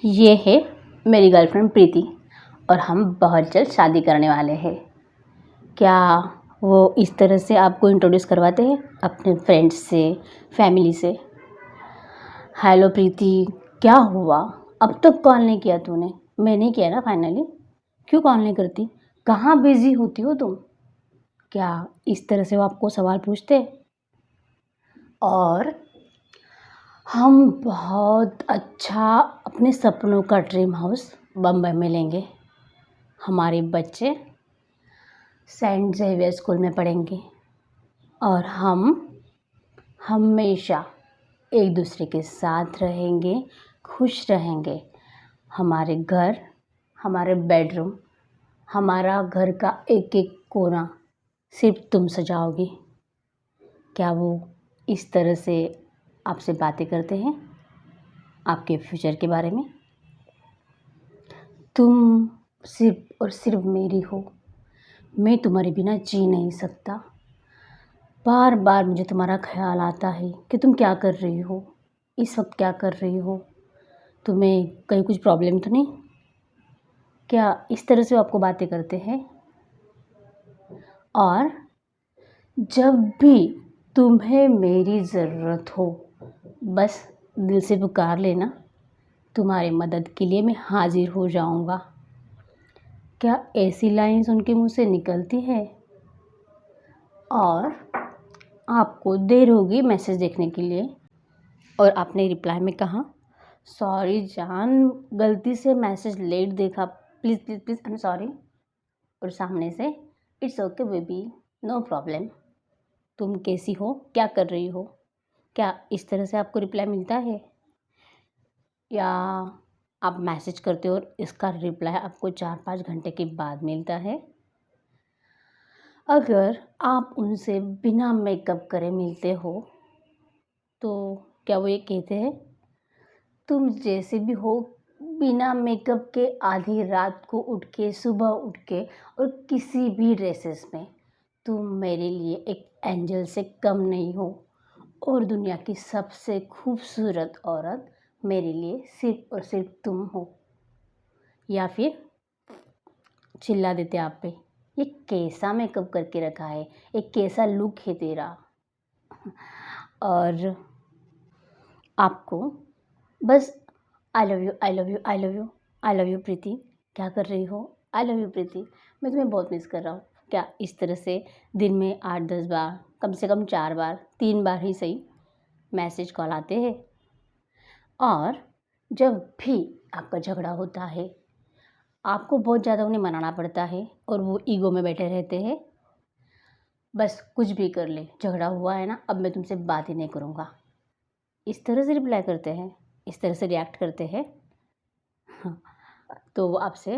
ये है मेरी गर्लफ्रेंड प्रीति और हम बहुत जल्द शादी करने वाले हैं। क्या वो इस तरह से आपको इंट्रोड्यूस करवाते हैं अपने फ्रेंड्स से, फैमिली से? हेलो प्रीति, क्या हुआ? अब तक कॉल नहीं किया तूने? मैंने किया ना फाइनली। क्यों कॉल नहीं करती? कहाँ बिजी होती हो तुम? क्या इस तरह से वो आपको सवाल पूछते? और हम बहुत अच्छा अपने सपनों का ड्रीम हाउस बम्बई में लेंगे। हमारे बच्चे सेंट जेवियर स्कूल में पढ़ेंगे और हम हमेशा एक दूसरे के साथ रहेंगे, खुश रहेंगे। हमारे घर, हमारे बेडरूम, हमारा घर का एक एक कोना सिर्फ तुम सजाओगी। क्या वो इस तरह से आपसे बातें करते हैं आपके फ्यूचर के बारे में? तुम सिर्फ और सिर्फ मेरी हो, मैं तुम्हारे बिना जी नहीं सकता। बार बार मुझे तुम्हारा ख्याल आता है कि तुम क्या कर रही हो, इस वक्त क्या कर रही हो, तुम्हें कहीं कुछ प्रॉब्लम तो नहीं? क्या इस तरह से वो आपको बातें करते हैं? और जब भी तुम्हें मेरी ज़रूरत हो, बस दिल से पुकार लेना, तुम्हारी मदद के लिए मैं हाजिर हो जाऊंगा। क्या ऐसी लाइन्स उनके मुंह से निकलती है? और आपको देर होगी मैसेज देखने के लिए और आपने रिप्लाई में कहा, सॉरी जान, गलती से मैसेज लेट देखा, please please please I am sorry. और सामने से, it's okay baby, no problem. तुम कैसी हो, क्या कर रही हो? क्या इस तरह से आपको रिप्लाई मिलता है? या आप मैसेज करते हो और इसका रिप्लाई आपको 4-5 घंटे के बाद मिलता है? अगर आप उनसे बिना मेकअप करे मिलते हो तो क्या वो ये कहते हैं, तुम जैसे भी हो, बिना मेकअप के आधी रात को उठ के, सुबह उठ के और किसी भी ड्रेसेस में तुम मेरे लिए एक एंजल से कम नहीं हो और दुनिया की सबसे खूबसूरत औरत मेरे लिए सिर्फ और सिर्फ तुम हो? या फिर चिल्ला देते आप पे, ये कैसा मेकअप करके रखा है, ये कैसा लुक है तेरा? और आपको बस I love you, I love you, I love you, I love you Preeti, क्या कर रही हो, आई लव यू प्रीति, मैं तुम्हें बहुत मिस कर रहा हूँ। क्या इस तरह से दिन में 8-10 बार, कम से कम 4 बार, 3 बार ही सही, मैसेज कॉल आते हैं? और जब भी आपका झगड़ा होता है, आपको बहुत ज़्यादा उन्हें मनाना पड़ता है और वो ईगो में बैठे रहते हैं, बस कुछ भी कर ले, झगड़ा हुआ है ना, अब मैं तुमसे बात ही नहीं करूँगा, इस तरह से रिप्लाई करते हैं, इस तरह से रिएक्ट करते हैं। हाँ, तो वो आपसे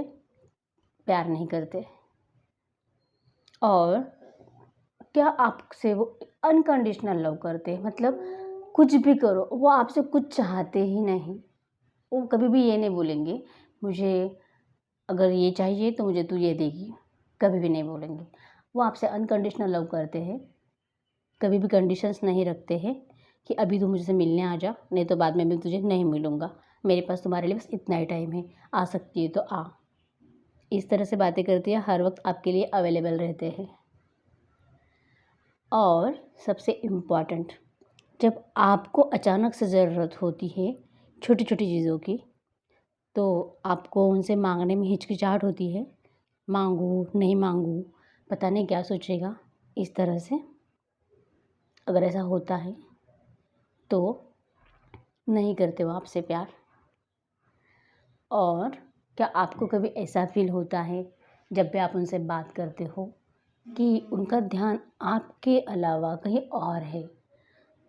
प्यार नहीं करते। और क्या आपसे वो अनकंडीशनल लव करते हैं, मतलब कुछ भी करो, वो आपसे कुछ चाहते ही नहीं। वो कभी भी ये नहीं बोलेंगे, मुझे अगर ये चाहिए तो मुझे तू ये देगी, कभी भी नहीं बोलेंगे। वो आपसे अनकंडीशनल लव करते हैं, कभी भी कंडीशंस नहीं रखते हैं कि अभी तू मुझसे मिलने आ जा, नहीं तो बाद में मैं तुझे नहीं मिलूँगा, मेरे पास तुम्हारे लिए बस इतना ही टाइम है, आ सकती है तो आ। इस तरह से बातें करती है, हर वक्त आपके लिए अवेलेबल रहते हैं। और सबसे इम्पॉर्टेंट, जब आपको अचानक से ज़रूरत होती है छोटी छोटी चीज़ों की, तो आपको उनसे मांगने में हिचकिचाहट होती है, मांगूँ नहीं मांगूँ, पता नहीं क्या सोचेगा, इस तरह से अगर ऐसा होता है तो नहीं करते वो आपसे प्यार। और क्या आपको कभी ऐसा फील होता है जब भी आप उनसे बात करते हो कि उनका ध्यान आपके अलावा कहीं और है?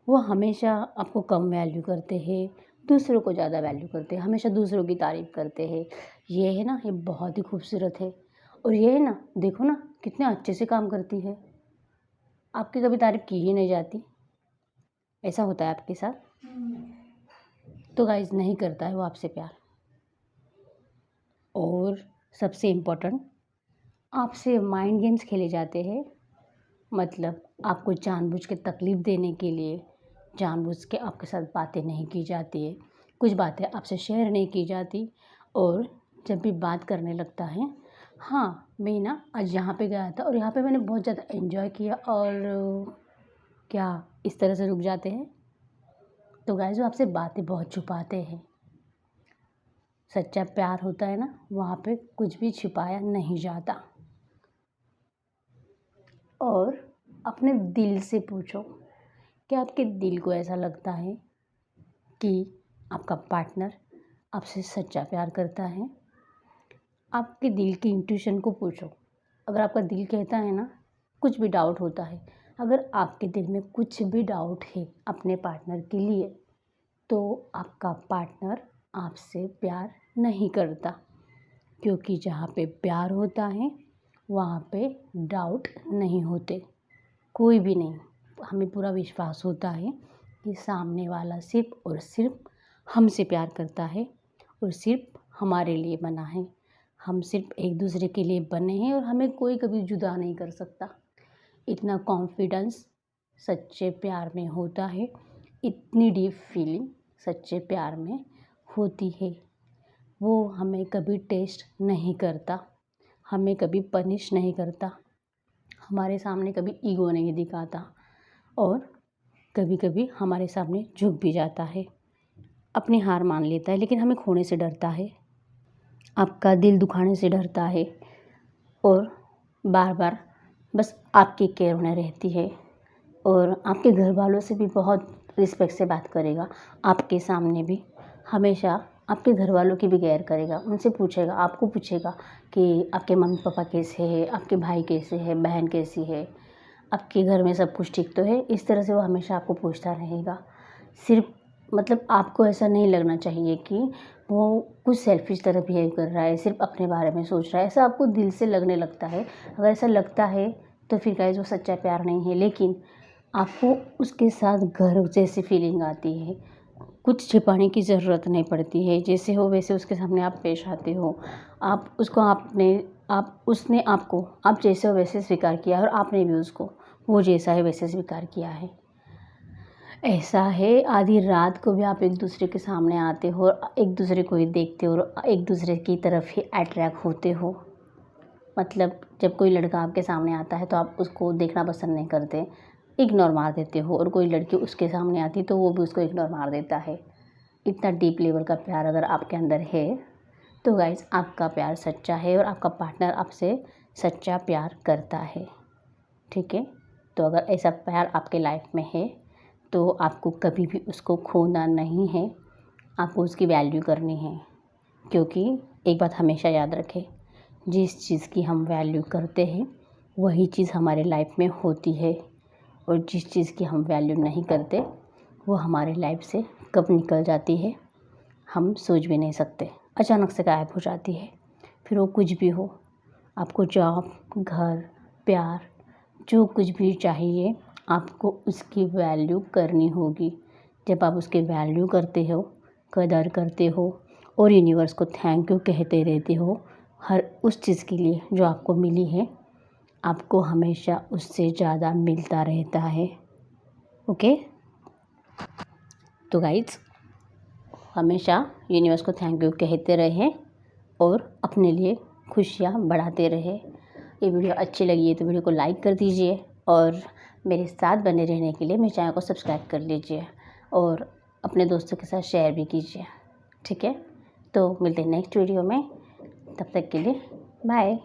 वो हमेशा आपको कम वैल्यू करते हैं, दूसरों को ज़्यादा वैल्यू करते हैं, हमेशा दूसरों की तारीफ़ करते हैं। ये है ना, ये बहुत ही खूबसूरत है। और ये है ना, देखो ना कितने अच्छे से काम करती है, आपकी कभी तारीफ़ की ही नहीं जाती। ऐसा होता है आपके साथ? तो गाइज़, नहीं करता है वो आपसे प्यार। और सबसे इम्पोर्टेंट, आपसे माइंड गेम्स खेले जाते हैं, मतलब आपको जानबूझ के तकलीफ़ देने के लिए जानबूझ के आपके साथ बातें नहीं की जाती है, कुछ बातें आपसे शेयर नहीं की जाती और जब भी बात करने लगता है, हाँ, मैं ना आज यहाँ पे गया था और यहाँ पे मैंने बहुत ज़्यादा एन्जॉय किया और क्या इस तरह से रुक जाते हैं। तो गाइस वो आपसे बातें बहुत छुपाते हैं। सच्चा प्यार होता है ना, वहाँ पे कुछ भी छिपाया नहीं जाता। और अपने दिल से पूछो, क्या आपके दिल को ऐसा लगता है कि आपका पार्टनर आपसे सच्चा प्यार करता है? आपके दिल की इंट्यूशन को पूछो। अगर आपका दिल कहता है ना, कुछ भी डाउट होता है, अगर आपके दिल में कुछ भी डाउट है अपने पार्टनर के लिए, तो आपका पार्टनर आपसे प्यार नहीं करता। क्योंकि जहाँ पे प्यार होता है वहाँ पे डाउट नहीं होते, कोई भी नहीं। हमें पूरा विश्वास होता है कि सामने वाला सिर्फ़ और सिर्फ़ हमसे प्यार करता है और सिर्फ़ हमारे लिए बना है। हम सिर्फ़ एक दूसरे के लिए बने हैं और हमें कोई कभी जुदा नहीं कर सकता। इतना कॉन्फिडेंस सच्चे प्यार में होता है, इतनी डीप फीलिंग सच्चे प्यार में होती है। वो हमें कभी टेस्ट नहीं करता, हमें कभी पनिश नहीं करता, हमारे सामने कभी ईगो नहीं दिखाता और कभी कभी हमारे सामने झुक भी जाता है, अपनी हार मान लेता है, लेकिन हमें खोने से डरता है, आपका दिल दुखाने से डरता है और बार बार बस आपकी केयर में रहती है और आपके घर वालों से भी बहुत रिस्पेक्ट से बात करेगा। आपके सामने भी हमेशा आपके घर वालों की भी केयर करेगा, उनसे पूछेगा, आपको पूछेगा कि आपके मम्मी पापा कैसे हैं, आपके भाई कैसे हैं, बहन कैसी है, आपके घर में सब कुछ ठीक तो है। इस तरह से वो हमेशा आपको पूछता रहेगा। सिर्फ मतलब आपको ऐसा नहीं लगना चाहिए कि वो कुछ सेल्फिश तरह बिहेव कर रहा है, सिर्फ अपने बारे में सोच रहा है। ऐसा आपको दिल से लगने लगता है। अगर ऐसा लगता है तो फिर गाइस वो सच्चा प्यार नहीं है, लेकिन आपको उसके साथ घर जैसी फीलिंग आती है। कुछ छिपाने की ज़रूरत नहीं पड़ती है, जैसे हो वैसे उसके सामने आप पेश आते हो। आप उसको उसने आपको आप जैसे हो वैसे स्वीकार किया है और आपने भी उसको वो जैसा है वैसे स्वीकार किया है। ऐसा है आधी रात को भी आप एक दूसरे के सामने आते हो और एक दूसरे को ही देखते हो और एक दूसरे की तरफ ही अट्रैक्ट होते हो। मतलब जब कोई लड़का आपके सामने आता है तो आप उसको देखना पसंद नहीं करते, इग्नोर मार देते हो, और कोई लड़की उसके सामने आती है तो वो भी उसको इग्नोर मार देता है। इतना डीप लेवल का प्यार अगर आपके अंदर है तो गाइस आपका प्यार सच्चा है और आपका पार्टनर आपसे सच्चा प्यार करता है। ठीक है, तो अगर ऐसा प्यार आपके लाइफ में है तो आपको कभी भी उसको खोना नहीं है, आपको उसकी वैल्यू करनी है। क्योंकि एक बात हमेशा याद रखें, जिस चीज़ की हम वैल्यू करते हैं वही चीज़ हमारे लाइफ में होती है, और जिस चीज़ की हम वैल्यू नहीं करते वो हमारे लाइफ से कब निकल जाती है हम सोच भी नहीं सकते, अचानक से गायब हो जाती है। फिर वो कुछ भी हो, आपको जॉब, घर, प्यार, जो कुछ भी चाहिए आपको उसकी वैल्यू करनी होगी। जब आप उसकी वैल्यू करते हो, कदर करते हो और यूनिवर्स को थैंक यू कहते रहते हो हर उस चीज़ के लिए जो आपको मिली है, आपको हमेशा उससे ज़्यादा मिलता रहता है। ओके, तो गाइज हमेशा यूनिवर्स को थैंक यू कहते रहें और अपने लिए खुशियाँ बढ़ाते रहें। ये वीडियो अच्छी लगी है तो वीडियो को लाइक कर दीजिए और मेरे साथ बने रहने के लिए मेरे चैनल को सब्सक्राइब कर लीजिए और अपने दोस्तों के साथ शेयर भी कीजिए। ठीक है, तो मिलते हैं नेक्स्ट वीडियो में, तब तक के लिए बाय।